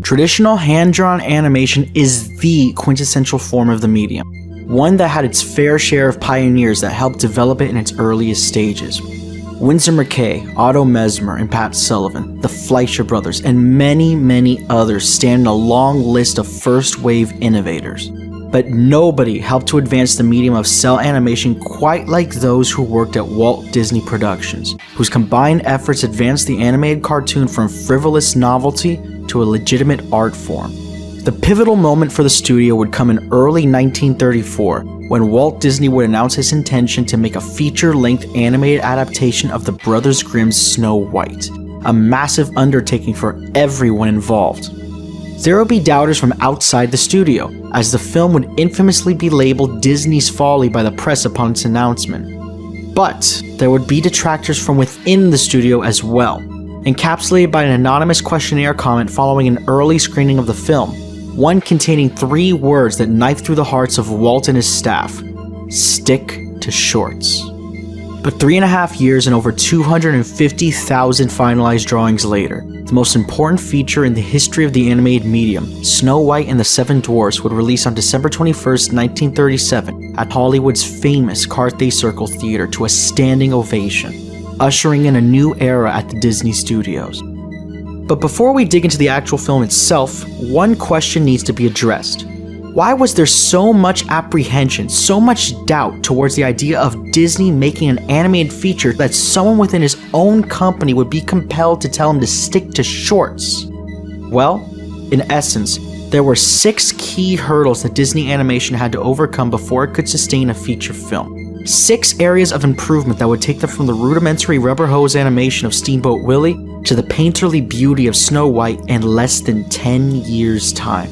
Traditional hand-drawn animation is the quintessential form of the medium, one that had its fair share of pioneers that helped develop it in its earliest stages. Winsor McCay, Otto Mesmer, and Pat Sullivan, the Fleischer brothers, and many others stand in a long list of first-wave innovators. But nobody helped to advance the medium of cell animation quite like those who worked at Walt Disney Productions, whose combined efforts advanced the animated cartoon from frivolous novelty to a legitimate art form. The pivotal moment for the studio would come in early 1934, when Walt Disney would announce his intention to make a feature-length animated adaptation of the Brothers Grimm's Snow White, a massive undertaking for everyone involved. There would be doubters from outside the studio, as the film would infamously be labeled Disney's folly by the press upon its announcement. But there would be detractors from within the studio as well, encapsulated by an anonymous questionnaire comment following an early screening of the film, one containing 3 words that knifed through the hearts of Walt and his staff: stick to shorts. But 3.5 years and over 250,000 finalized drawings later, the most important feature in the history of the animated medium, Snow White and the Seven Dwarfs, would release on December 21st, 1937 at Hollywood's famous Carthay Circle Theater to a standing ovation, ushering in a new era at the Disney Studios. But before we dig into the actual film itself, one question needs to be addressed. Why was there so much apprehension, so much doubt towards the idea of Disney making an animated feature that someone within his own company would be compelled to tell him to stick to shorts? Well, in essence, there were 6 key hurdles that Disney Animation had to overcome before it could sustain a feature film. 6 areas of improvement that would take them from the rudimentary rubber hose animation of Steamboat Willie to the painterly beauty of Snow White in less than 10 years' time.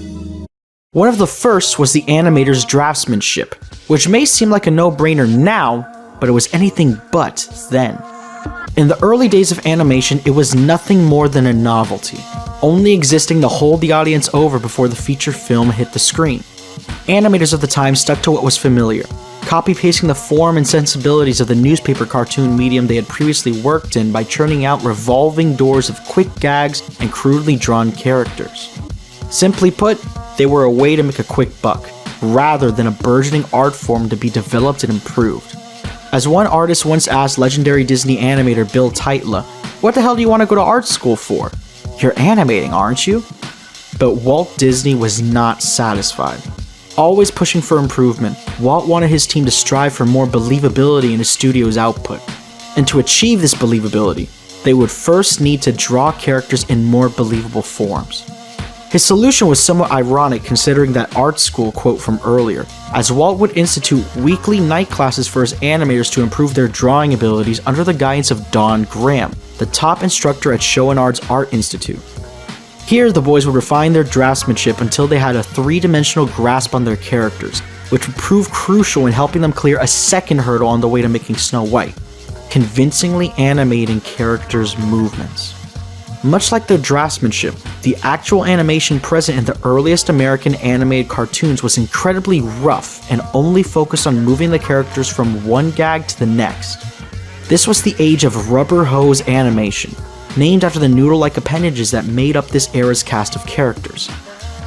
One of the first was the animator's draftsmanship, which may seem like a no-brainer now, but it was anything but then. In the early days of animation, it was nothing more than a novelty, only existing to hold the audience over before the feature film hit the screen. Animators of the time stuck to what was familiar, copy-pasting the form and sensibilities of the newspaper cartoon medium they had previously worked in by churning out revolving doors of quick gags and crudely drawn characters. Simply put, they were a way to make a quick buck, rather than a burgeoning art form to be developed and improved. As one artist once asked legendary Disney animator Bill Teitla, "What the hell do you want to go to art school for? You're animating, aren't you?" But Walt Disney was not satisfied. Always pushing for improvement, Walt wanted his team to strive for more believability in his studio's output. And to achieve this believability, they would first need to draw characters in more believable forms. His solution was somewhat ironic considering that art school quote from earlier, as Walt would institute weekly night classes for his animators to improve their drawing abilities under the guidance of Don Graham, the top instructor at Schoenard's Art Institute. Here, the boys would refine their draftsmanship until they had a 3-dimensional grasp on their characters, which would prove crucial in helping them clear a second hurdle on the way to making Snow White: convincingly animating characters' movements. Much like their draftsmanship, the actual animation present in the earliest American animated cartoons was incredibly rough and only focused on moving the characters from one gag to the next. This was the age of rubber hose animation, named after the noodle-like appendages that made up this era's cast of characters.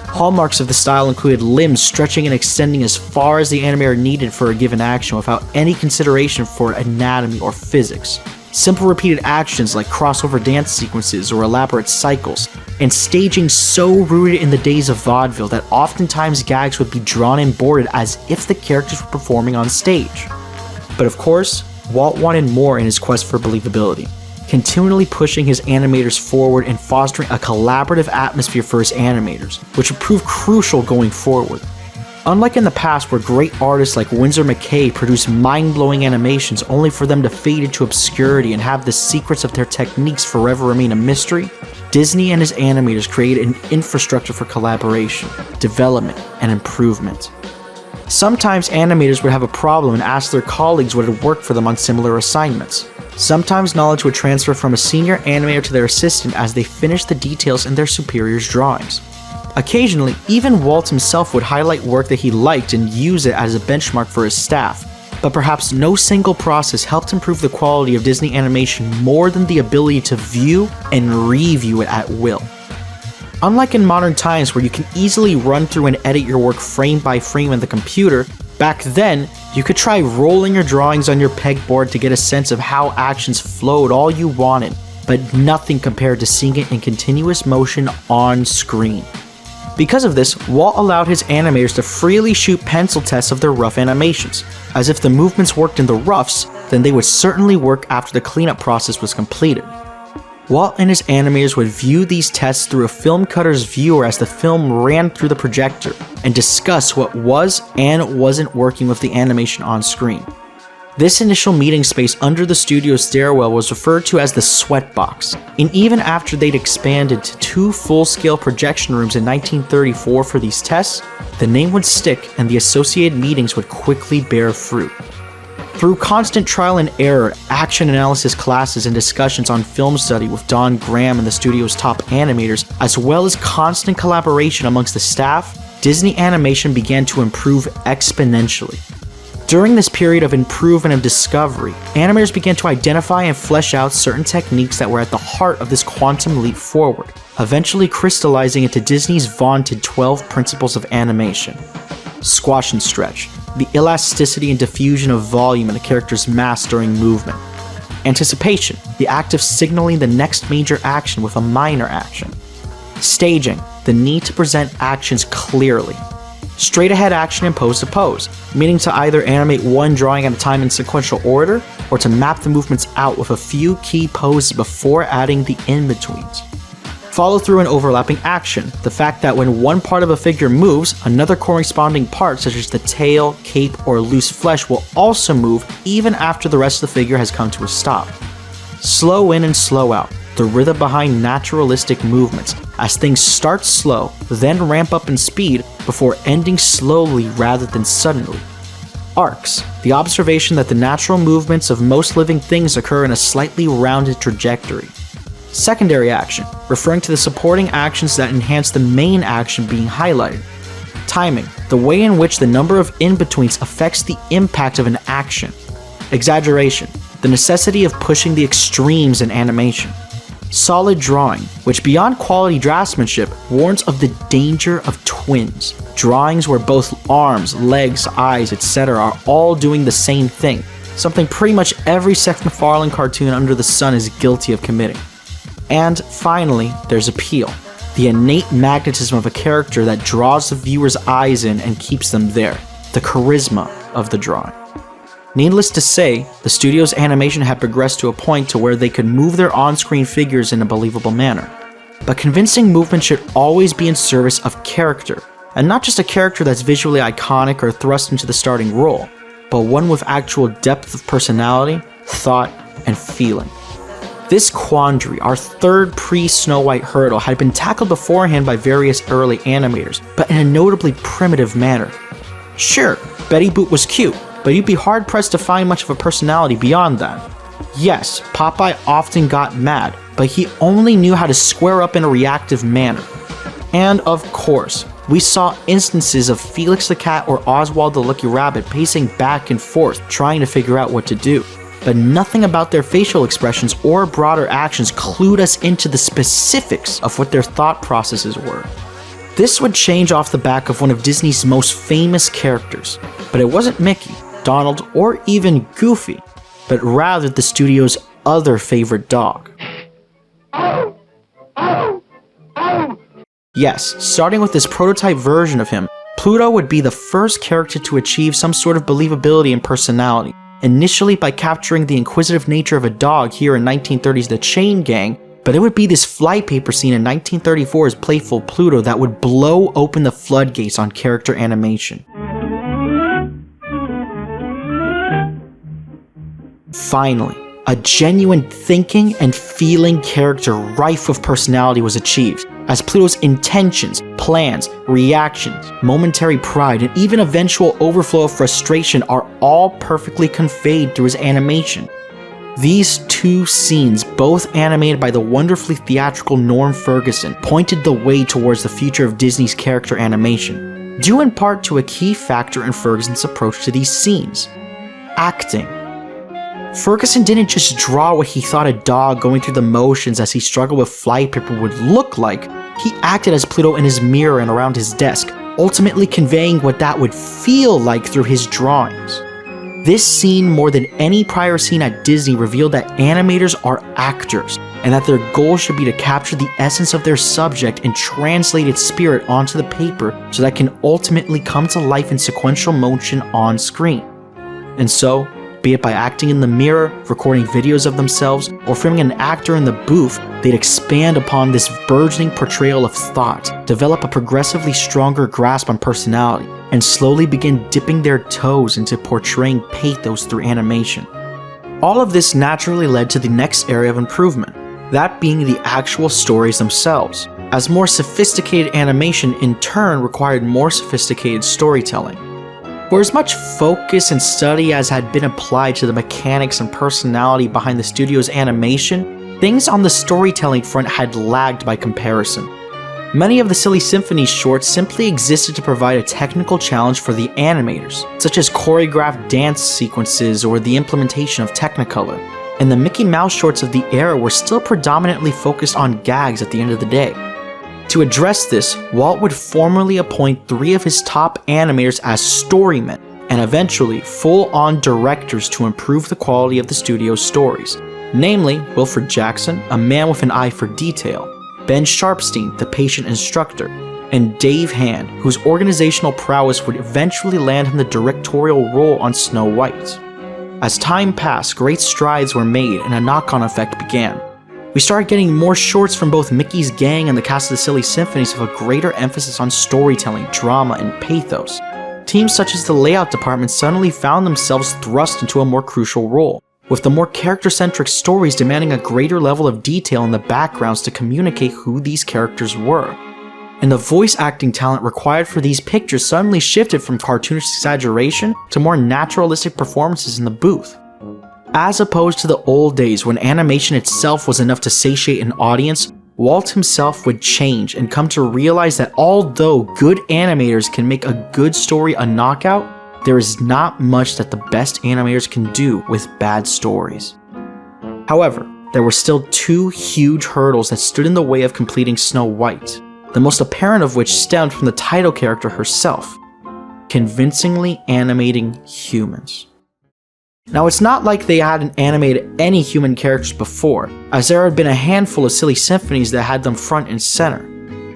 Hallmarks of the style included limbs stretching and extending as far as the animator needed for a given action without any consideration for anatomy or physics. Simple repeated actions like crossover dance sequences or elaborate cycles, and staging so rooted in the days of vaudeville that oftentimes gags would be drawn and boarded as if the characters were performing on stage. But of course, Walt wanted more in his quest for believability, continually pushing his animators forward and fostering a collaborative atmosphere for his animators, which would prove crucial going forward. Unlike in the past where great artists like Winsor McCay produced mind-blowing animations only for them to fade into obscurity and have the secrets of their techniques forever remain a mystery, Disney and his animators created an infrastructure for collaboration, development, and improvement. Sometimes animators would have a problem and ask their colleagues what had worked for them on similar assignments. Sometimes knowledge would transfer from a senior animator to their assistant as they finished the details in their superior's drawings. Occasionally, even Walt himself would highlight work that he liked and use it as a benchmark for his staff, but perhaps no single process helped improve the quality of Disney animation more than the ability to view and review it at will. Unlike in modern times where you can easily run through and edit your work frame by frame on the computer, back then, you could try rolling your drawings on your pegboard to get a sense of how actions flowed all you wanted, but nothing compared to seeing it in continuous motion on screen. Because of this, Walt allowed his animators to freely shoot pencil tests of their rough animations, as if the movements worked in the roughs, then they would certainly work after the cleanup process was completed. Walt and his animators would view these tests through a film cutter's viewer as the film ran through the projector, and discuss what was and wasn't working with the animation on screen. This initial meeting space under the studio's stairwell was referred to as the sweatbox, and even after they'd expanded to 2 full-scale projection rooms in 1934 for these tests, the name would stick and the associated meetings would quickly bear fruit. Through constant trial and error, action analysis classes and discussions on film study with Don Graham and the studio's top animators, as well as constant collaboration amongst the staff, Disney animation began to improve exponentially. During this period of improvement and discovery, animators began to identify and flesh out certain techniques that were at the heart of this quantum leap forward, eventually crystallizing into Disney's vaunted 12 principles of animation. Squash and stretch, the elasticity and diffusion of volume in a character's mass during movement. Anticipation, the act of signaling the next major action with a minor action. Staging, the need to present actions clearly. Straight ahead action and pose to pose, meaning to either animate one drawing at a time in sequential order, or to map the movements out with a few key poses before adding the in-betweens. Follow through and overlapping action, the fact that when one part of a figure moves, another corresponding part such as the tail, cape, or loose flesh will also move even after the rest of the figure has come to a stop. Slow in and slow out, the rhythm behind naturalistic movements, as things start slow, then ramp up in speed before ending slowly rather than suddenly. Arcs, the observation that the natural movements of most living things occur in a slightly rounded trajectory. Secondary action, referring to the supporting actions that enhance the main action being highlighted. Timing, the way in which the number of in-betweens affects the impact of an action. Exaggeration, the necessity of pushing the extremes in animation. Solid drawing, which beyond quality draftsmanship warns of the danger of twins. Drawings where both arms, legs, eyes, etc. are all doing the same thing, something pretty much every Seth MacFarlane cartoon under the sun is guilty of committing. And finally, there's appeal, the innate magnetism of a character that draws the viewer's eyes in and keeps them there, the charisma of the drawing. Needless to say, the studio's animation had progressed to a point to where they could move their on-screen figures in a believable manner. But convincing movement should always be in service of character, and not just a character that's visually iconic or thrust into the starting role, but one with actual depth of personality, thought, and feeling. This quandary, our third pre-Snow White hurdle, had been tackled beforehand by various early animators, but in a notably primitive manner. Sure, Betty Boop was cute, but you'd be hard-pressed to find much of a personality beyond that. Yes, Popeye often got mad, but he only knew how to square up in a reactive manner. And of course, we saw instances of Felix the Cat or Oswald the Lucky Rabbit pacing back and forth trying to figure out what to do, but nothing about their facial expressions or broader actions clued us into the specifics of what their thought processes were. This would change off the back of one of Disney's most famous characters, but it wasn't Mickey, Donald, or even Goofy, but rather the studio's other favorite dog. Yes, starting with this prototype version of him, Pluto would be the first character to achieve some sort of believability and personality, initially by capturing the inquisitive nature of a dog here in 1930's The Chain Gang, but it would be this flypaper scene in 1934's Playful Pluto that would blow open the floodgates on character animation. Finally, a genuine thinking and feeling character rife with personality was achieved, as Pluto's intentions, plans, reactions, momentary pride, and even eventual overflow of frustration are all perfectly conveyed through his animation. These two scenes, both animated by the wonderfully theatrical Norm Ferguson, pointed the way towards the future of Disney's character animation, due in part to a key factor in Ferguson's approach to these scenes: acting. Ferguson didn't just draw what he thought a dog going through the motions as he struggled with flypaper would look like, he acted as Pluto in his mirror and around his desk, ultimately conveying what that would feel like through his drawings. This scene, more than any prior scene at Disney, revealed that animators are actors, and that their goal should be to capture the essence of their subject and translate its spirit onto the paper so that it can ultimately come to life in sequential motion on screen. And so, be it by acting in the mirror, recording videos of themselves, or filming an actor in the booth, they'd expand upon this burgeoning portrayal of thought, develop a progressively stronger grasp on personality, and slowly begin dipping their toes into portraying pathos through animation. All of this naturally led to the next area of improvement, that being the actual stories themselves, as more sophisticated animation in turn required more sophisticated storytelling. For as much focus and study as had been applied to the mechanics and personality behind the studio's animation, things on the storytelling front had lagged by comparison. Many of the Silly Symphony shorts simply existed to provide a technical challenge for the animators, such as choreographed dance sequences or the implementation of Technicolor, and the Mickey Mouse shorts of the era were still predominantly focused on gags at the end of the day. To address this, Walt would formally appoint 3 of his top animators as storymen, and eventually full-on directors to improve the quality of the studio's stories, namely Wilfred Jackson, a man with an eye for detail, Ben Sharpstein, the patient instructor, and Dave Hand, whose organizational prowess would eventually land him the directorial role on Snow White. As time passed, great strides were made and a knock-on effect began. We started getting more shorts from both Mickey's gang and the cast of the Silly Symphonies with a greater emphasis on storytelling, drama, and pathos. Teams such as the layout department suddenly found themselves thrust into a more crucial role, with the more character-centric stories demanding a greater level of detail in the backgrounds to communicate who these characters were. And the voice acting talent required for these pictures suddenly shifted from cartoonish exaggeration to more naturalistic performances in the booth. As opposed to the old days when animation itself was enough to satiate an audience, Walt himself would change and come to realize that although good animators can make a good story a knockout, there is not much that the best animators can do with bad stories. However, there were still 2 huge hurdles that stood in the way of completing Snow White, the most apparent of which stemmed from the title character herself: convincingly animating humans. Now, it's not like they hadn't animated any human characters before, as there had been a handful of Silly Symphonies that had them front and center,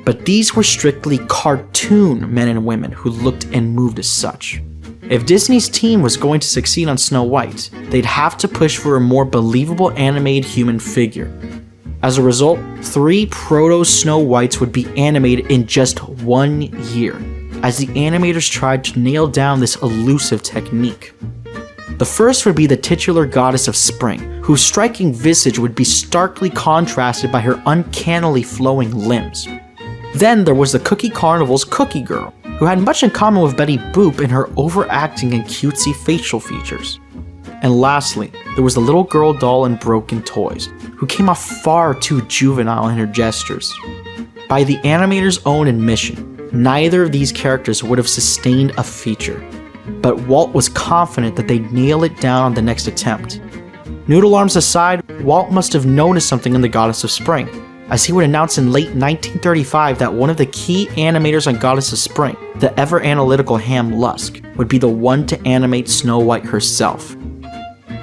but these were strictly cartoon men and women who looked and moved as such. If Disney's team was going to succeed on Snow White, they'd have to push for a more believable animated human figure. As a result, 3 proto-Snow Whites would be animated in just 1 year, as the animators tried to nail down this elusive technique. The first would be the titular goddess of spring, whose striking visage would be starkly contrasted by her uncannily flowing limbs. Then there was the Cookie Carnival's Cookie Girl, who had much in common with Betty Boop in her overacting and cutesy facial features. And lastly, there was the little girl doll in Broken Toys, who came off far too juvenile in her gestures. By the animator's own admission, neither of these characters would have sustained a feature, but Walt was confident that they'd nail it down on the next attempt. Noodle arms aside, Walt must have noticed something in the Goddess of Spring, as he would announce in late 1935 that one of the key animators on Goddess of Spring, the ever-analytical Ham Lusk, would be the one to animate Snow White herself.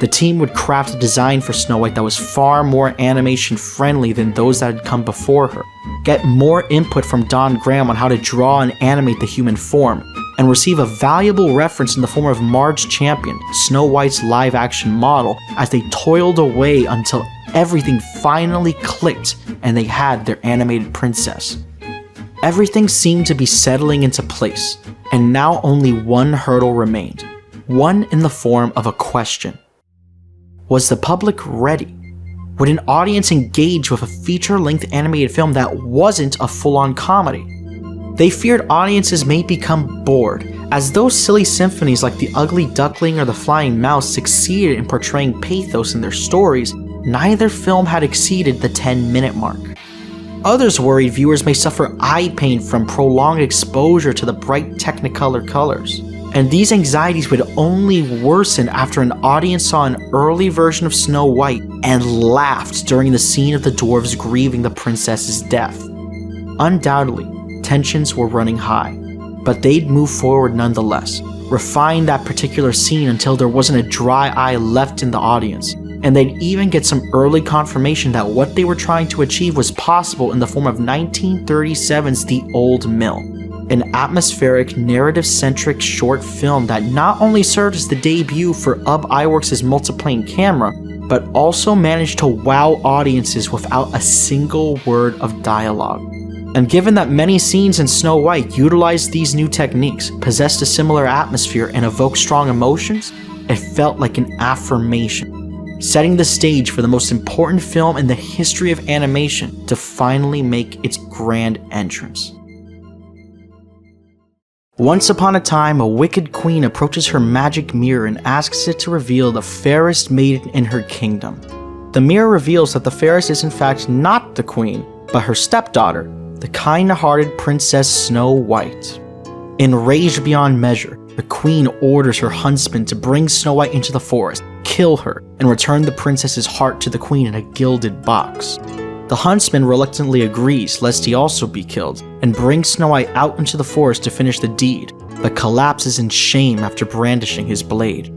The team would craft a design for Snow White that was far more animation-friendly than those that had come before her, get more input from Don Graham on how to draw and animate the human form, and receive a valuable reference in the form of Marge Champion, Snow White's live-action model, as they toiled away until everything finally clicked and they had their animated princess. Everything seemed to be settling into place, and now only one hurdle remained, one in the form of a question. Was the public ready? Would an audience engage with a feature-length animated film that wasn't a full-on comedy? They feared audiences may become bored, As those silly symphonies like The Ugly Duckling or The Flying Mouse succeeded in portraying pathos in their stories, neither film had exceeded the 10-minute mark. Others worried viewers may suffer eye pain from prolonged exposure to the bright Technicolor colors, and these anxieties would only worsen after an audience saw an early version of Snow White and laughed during the scene of the dwarves grieving the princess's death. Undoubtedly, tensions were running high, but they'd move forward nonetheless, refine that particular scene until there wasn't a dry eye left in the audience, and they'd even get some early confirmation that what they were trying to achieve was possible in the form of 1937's The Old Mill, an atmospheric, narrative-centric short film that not only served as the debut for Iwerks' multiplane camera, but also managed to wow audiences without a single word of dialogue. And given that many scenes in Snow White utilized these new techniques, possessed a similar atmosphere, and evoked strong emotions, it felt like an affirmation, setting the stage for the most important film in the history of animation to finally make its grand entrance. Once upon a time, a wicked queen approaches her magic mirror and asks it to reveal the fairest maiden in her kingdom. The mirror reveals that the fairest is in fact not the queen, but her stepdaughter, the kind-hearted Princess Snow White. Enraged beyond measure, the queen orders her huntsman to bring Snow White into the forest, kill her, and return the princess's heart to the queen in a gilded box. The huntsman reluctantly agrees, lest he also be killed, and brings Snow White out into the forest to finish the deed, but collapses in shame after brandishing his blade.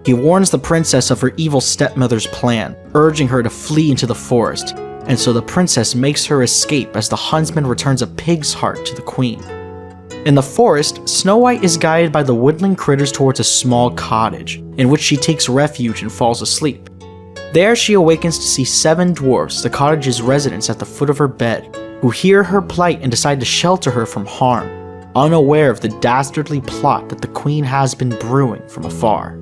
He warns the princess of her evil stepmother's plan, urging her to flee into the forest, and so the princess makes her escape as the huntsman returns a pig's heart to the queen. In the forest, Snow White is guided by the woodland critters towards a small cottage, in which she takes refuge and falls asleep. There she awakens to see 7 dwarfs, the cottage's residents, at the foot of her bed, who hear her plight and decide to shelter her from harm, unaware of the dastardly plot that the queen has been brewing from afar.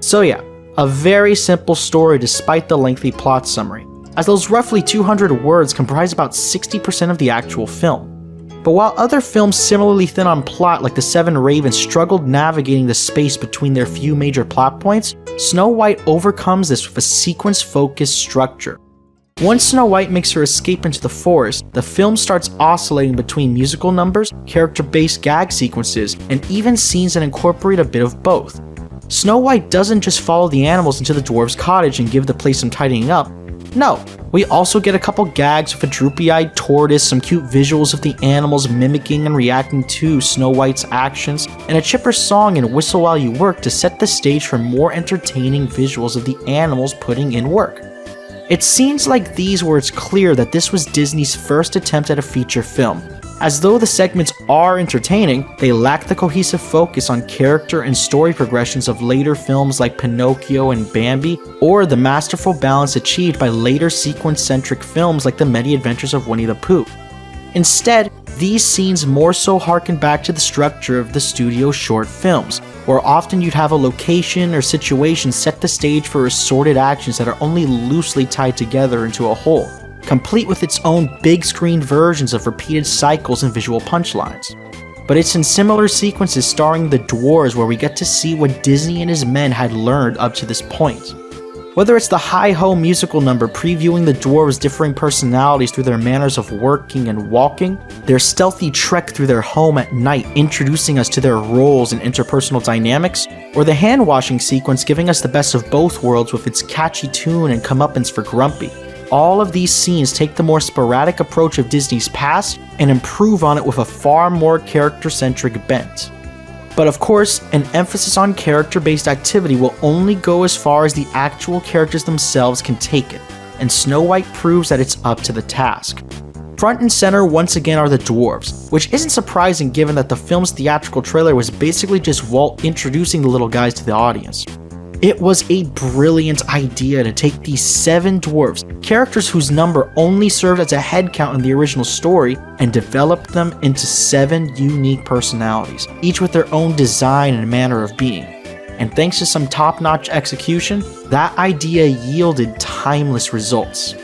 So yeah, a very simple story despite the lengthy plot summary, as those roughly 200 words comprise about 60% of the actual film. But while other films similarly thin on plot like The Seven Ravens struggled navigating the space between their few major plot points, Snow White overcomes this with a sequence-focused structure. Once Snow White makes her escape into the forest, the film starts oscillating between musical numbers, character-based gag sequences, and even scenes that incorporate a bit of both. Snow White doesn't just follow the animals into the dwarves' cottage and give the place some tidying up. No, we also get a couple gags with a droopy-eyed tortoise, some cute visuals of the animals mimicking and reacting to Snow White's actions, and a chipper song and Whistle While You Work to set the stage for more entertaining visuals of the animals putting in work. It's scenes like these where it's clear that this was Disney's first attempt at a feature film. As though the segments are entertaining, they lack the cohesive focus on character and story progressions of later films like Pinocchio and Bambi, or the masterful balance achieved by later sequence-centric films like The Many Adventures of Winnie the Pooh. Instead, these scenes more so harken back to the structure of the studio's short films, where often you'd have a location or situation set the stage for assorted actions that are only loosely tied together into a whole, complete with its own big-screen versions of repeated cycles and visual punchlines. But it's in similar sequences starring the dwarves where we get to see what Disney and his men had learned up to this point. Whether it's the hi-ho musical number previewing the dwarves' differing personalities through their manners of working and walking, their stealthy trek through their home at night introducing us to their roles and interpersonal dynamics, or the hand-washing sequence giving us the best of both worlds with its catchy tune and comeuppance for Grumpy. All of these scenes take the more sporadic approach of Disney's past and improve on it with a far more character-centric bent. But of course, an emphasis on character-based activity will only go as far as the actual characters themselves can take it, and Snow White proves that it's up to the task. Front and center once again are the dwarves, which isn't surprising given that the film's theatrical trailer was basically just Walt introducing the little guys to the audience. It was a brilliant idea to take these 7 dwarves, characters whose number only served as a head count in the original story, and develop them into 7 unique personalities, each with their own design and manner of being. And thanks to some top-notch execution, that idea yielded timeless results.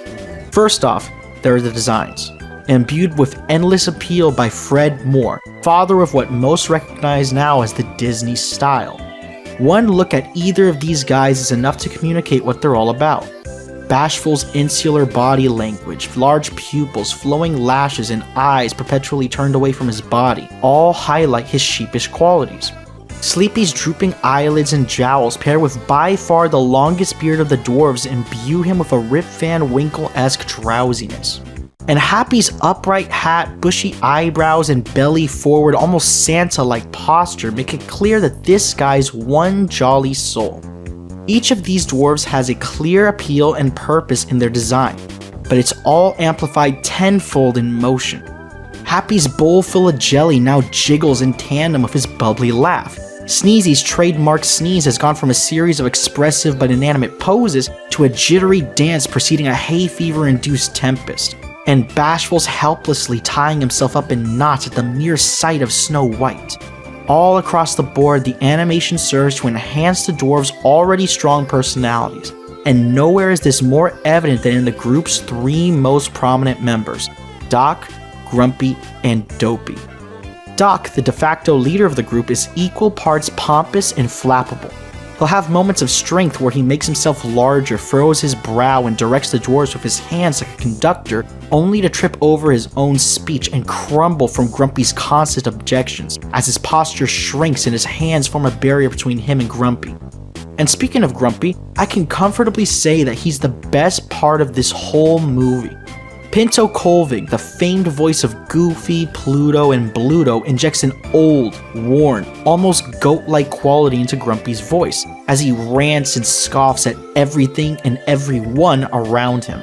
First off, there are the designs. imbued with endless appeal by Fred Moore, father of what most recognize now as the Disney style. One look at either of these guys is enough to communicate what they're all about. Bashful's insular body language, large pupils, flowing lashes, and eyes perpetually turned away from his body all highlight his sheepish qualities. Sleepy's drooping eyelids and jowls, paired with by far the longest beard of the dwarves, imbue him with a Rip Van Winkle-esque drowsiness. And Happy's upright hat, bushy eyebrows, and belly forward, almost Santa-like posture make it clear that this guy's one jolly soul. Each of these dwarves has a clear appeal and purpose in their design, but it's all amplified tenfold in motion. Happy's bowl full of jelly now jiggles in tandem with his bubbly laugh. Sneezy's trademark sneeze has gone from a series of expressive but inanimate poses to a jittery dance preceding a hay fever-induced tempest. And Bashful's helplessly tying himself up in knots at the mere sight of Snow White. All across the board, the animation serves to enhance the dwarves' already strong personalities, and nowhere is this more evident than in the group's three most prominent members, Doc, Grumpy, and Dopey. Doc, the de facto leader of the group, is equal parts pompous and flappable. He'll have moments of strength where he makes himself larger, furrows his brow, and directs the dwarves with his hands like a conductor, only to trip over his own speech and crumble from Grumpy's constant objections, as his posture shrinks and his hands form a barrier between him and Grumpy. And speaking of Grumpy, I can comfortably say that he's the best part of this whole movie. Pinto Colvig, the famed voice of Goofy, Pluto, and Bluto, injects an old, worn, almost goat-like quality into Grumpy's voice, as he rants and scoffs at everything and everyone around him.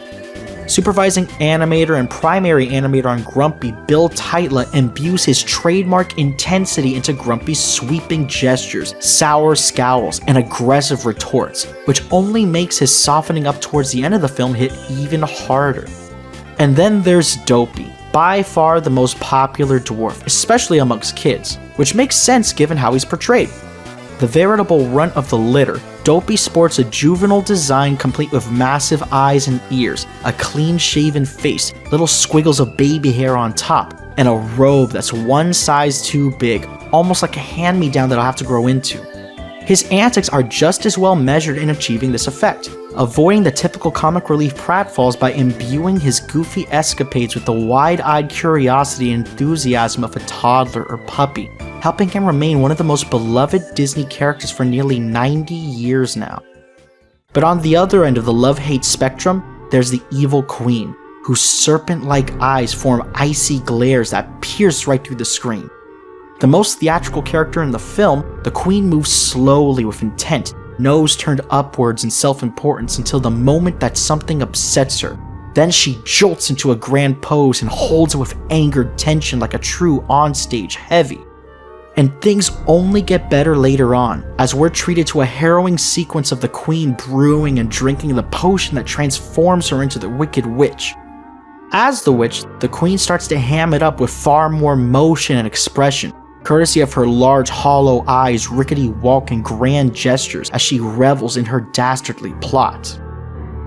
Supervising animator and primary animator on Grumpy, Bill Teitla imbues his trademark intensity into Grumpy's sweeping gestures, sour scowls, and aggressive retorts, which only makes his softening up towards the end of the film hit even harder. And then there's Dopey, by far the most popular dwarf, especially amongst kids, which makes sense given how he's portrayed. The veritable runt of the litter, Dopey sports a juvenile design complete with massive eyes and ears, a clean-shaven face, little squiggles of baby hair on top, and a robe that's one size too big, almost like a hand-me-down that I'll have to grow into. His antics are just as well measured in achieving this effect, avoiding the typical comic relief pratfalls by imbuing his goofy escapades with the wide-eyed curiosity and enthusiasm of a toddler or puppy, helping him remain one of the most beloved Disney characters for nearly 90 years now. But on the other end of the love-hate spectrum, there's the evil queen, whose serpent-like eyes form icy glares that pierce right through the screen. The most theatrical character in the film, the queen moves slowly with intent, nose turned upwards in self-importance until the moment that something upsets her. Then she jolts into a grand pose and holds it with angered tension like a true onstage heavy. And things only get better later on, as we're treated to a harrowing sequence of the queen brewing and drinking the potion that transforms her into the Wicked Witch. As the witch, the queen starts to ham it up with far more motion and expression, courtesy of her large hollow eyes, rickety walk, and grand gestures as she revels in her dastardly plot.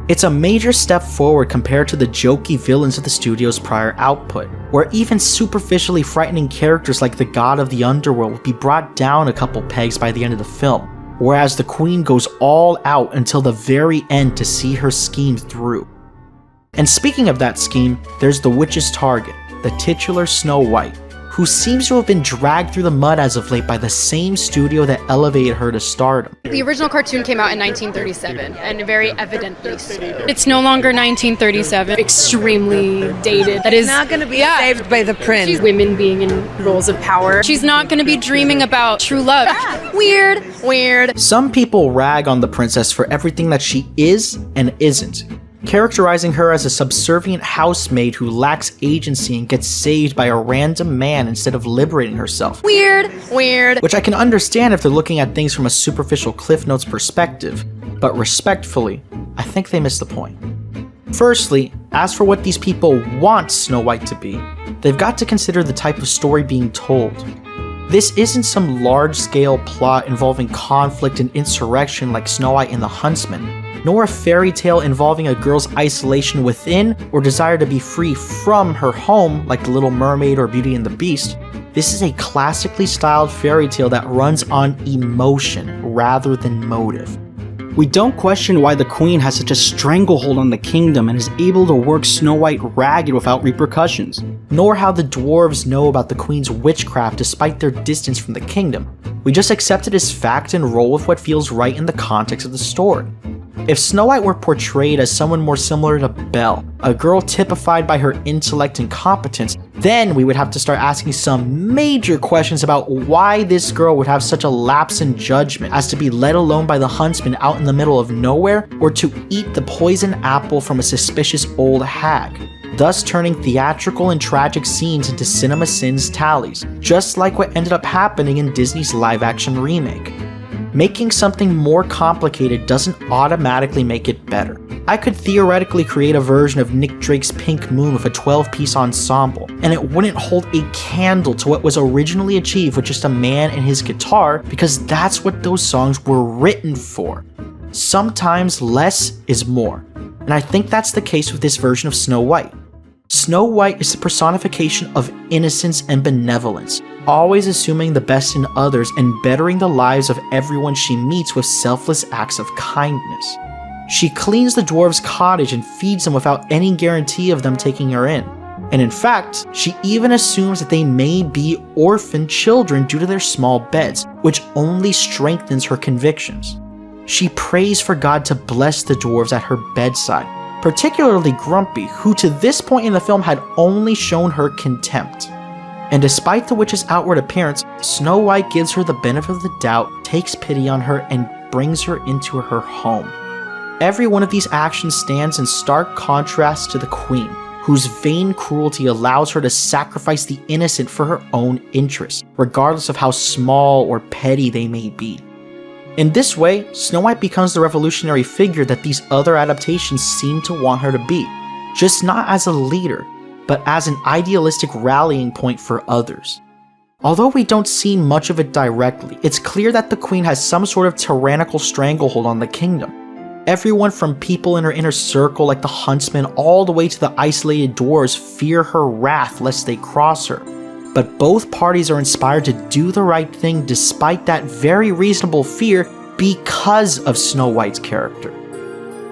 It's a major step forward compared to the jokey villains of the studio's prior output, where even superficially frightening characters like the god of the underworld would be brought down a couple pegs by the end of the film, whereas the queen goes all out until the very end to see her scheme through. And speaking of that scheme, there's the witch's target, the titular Snow White, who seems to have been dragged through the mud as of late by the same studio that elevated her to stardom. The original cartoon came out in 1937, and very evidently so. It's no longer 1937. Extremely dated. That is not going to be saved by the prince. She's women being in roles of power. She's not going to be dreaming about true love. Weird. Some people rag on the princess for everything that she is and isn't, characterizing her as a subservient housemaid who lacks agency and gets saved by a random man instead of liberating herself. Weird. Which I can understand if they're looking at things from a superficial Cliff Notes perspective, but respectfully, I think they miss the point. Firstly, as for what these people want Snow White to be, they've got to consider the type of story being told. This isn't some large-scale plot involving conflict and insurrection like Snow White and the Huntsman, nor a fairy tale involving a girl's isolation within or desire to be free from her home like The Little Mermaid or Beauty and the Beast. This is a classically styled fairy tale that runs on emotion rather than motive. We don't question why the queen has such a stranglehold on the kingdom and is able to work Snow White ragged without repercussions. Nor how the dwarves know about the queen's witchcraft despite their distance from the kingdom. We just accept it as fact and roll with what feels right in the context of the story. If Snow White were portrayed as someone more similar to Belle, a girl typified by her intellect and competence, then we would have to start asking some major questions about why this girl would have such a lapse in judgment as to be let alone by the huntsman out in the middle of nowhere, or to eat the poison apple from a suspicious old hag, thus turning theatrical and tragic scenes into cinema sins tallies, just like what ended up happening in Disney's live-action remake. Making something more complicated doesn't automatically make it better. I could theoretically create a version of Nick Drake's Pink Moon with a 12-piece ensemble, and it wouldn't hold a candle to what was originally achieved with just a man and his guitar, because that's what those songs were written for. Sometimes less is more, and I think that's the case with this version of Snow White. Snow White is the personification of innocence and benevolence, always assuming the best in others and bettering the lives of everyone she meets with selfless acts of kindness. She cleans the dwarves' cottage and feeds them without any guarantee of them taking her in. And in fact, she even assumes that they may be orphan children due to their small beds, which only strengthens her convictions. She prays for God to bless the dwarves at her bedside, particularly Grumpy, who to this point in the film had only shown her contempt. And despite the witch's outward appearance, Snow White gives her the benefit of the doubt, takes pity on her, and brings her into her home. Every one of these actions stands in stark contrast to the queen, whose vain cruelty allows her to sacrifice the innocent for her own interests, regardless of how small or petty they may be. In this way, Snow White becomes the revolutionary figure that these other adaptations seem to want her to be, just not as a leader, but as an idealistic rallying point for others. Although we don't see much of it directly, it's clear that the queen has some sort of tyrannical stranglehold on the kingdom. Everyone from people in her inner circle like the huntsman all the way to the isolated dwarves fear her wrath lest they cross her. But both parties are inspired to do the right thing despite that very reasonable fear because of Snow White's character.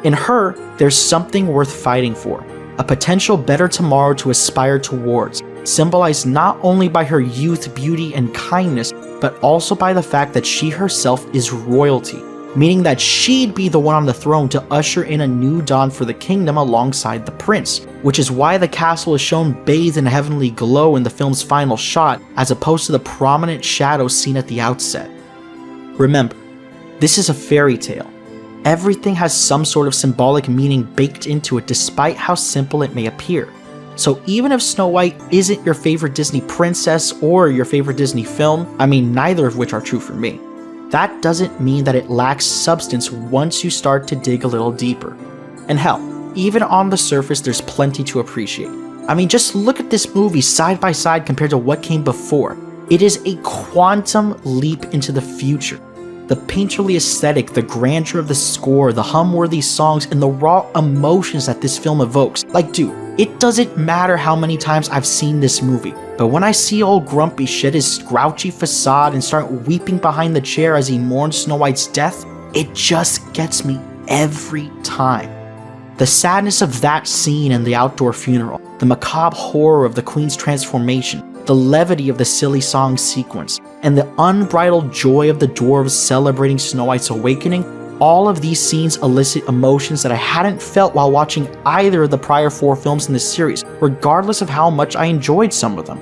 In her, there's something worth fighting for, a potential better tomorrow to aspire towards, symbolized not only by her youth, beauty, and kindness, but also by the fact that she herself is royalty, meaning that she'd be the one on the throne to usher in a new dawn for the kingdom alongside the prince, which is why the castle is shown bathed in a heavenly glow in the film's final shot, as opposed to the prominent shadows seen at the outset. Remember, this is a fairy tale. Everything has some sort of symbolic meaning baked into it despite how simple it may appear. So even if Snow White isn't your favorite Disney princess or your favorite Disney film, I mean neither of which are true for me, that doesn't mean that it lacks substance once you start to dig a little deeper. And hell, even on the surface there's plenty to appreciate. I mean, just look at this movie side by side compared to what came before. It is a quantum leap into the future. The painterly aesthetic, the grandeur of the score, the hum-worthy songs, and the raw emotions that this film evokes. Like, dude, it doesn't matter how many times I've seen this movie, but when I see old Grumpy shed his grouchy facade and start weeping behind the chair as he mourns Snow White's death, it just gets me every time. The sadness of that scene and the outdoor funeral, the macabre horror of the Queen's transformation, the levity of the silly song sequence, and the unbridled joy of the dwarves celebrating Snow White's awakening, all of these scenes elicit emotions that I hadn't felt while watching either of the prior 4 films in this series, regardless of how much I enjoyed some of them.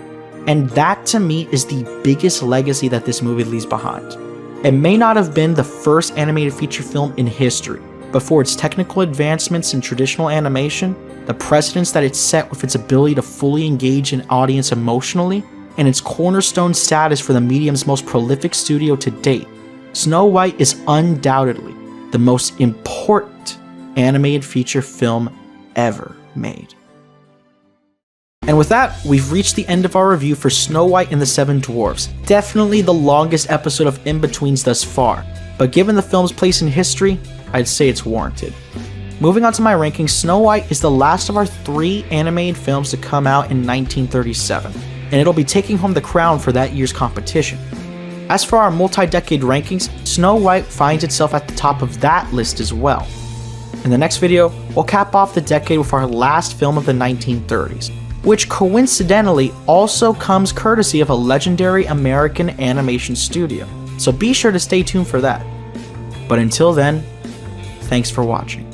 And that to me is the biggest legacy that this movie leaves behind. It may not have been the first animated feature film in history, but for its technical advancements in traditional animation, the precedence that it set with its ability to fully engage an audience emotionally, and its cornerstone status for the medium's most prolific studio to date, Snow White is undoubtedly the most important animated feature film ever made. And with that, we've reached the end of our review for Snow White and the Seven Dwarfs. Definitely the longest episode of In-Betweens thus far, but given the film's place in history, I'd say it's warranted. Moving on to my rankings, Snow White is the last of our 3 animated films to come out in 1937, and it'll be taking home the crown for that year's competition. As for our multi-decade rankings, Snow White finds itself at the top of that list as well. In the next video, we'll cap off the decade with our last film of the 1930s, which coincidentally also comes courtesy of a legendary American animation studio, so be sure to stay tuned for that. But until then, thanks for watching.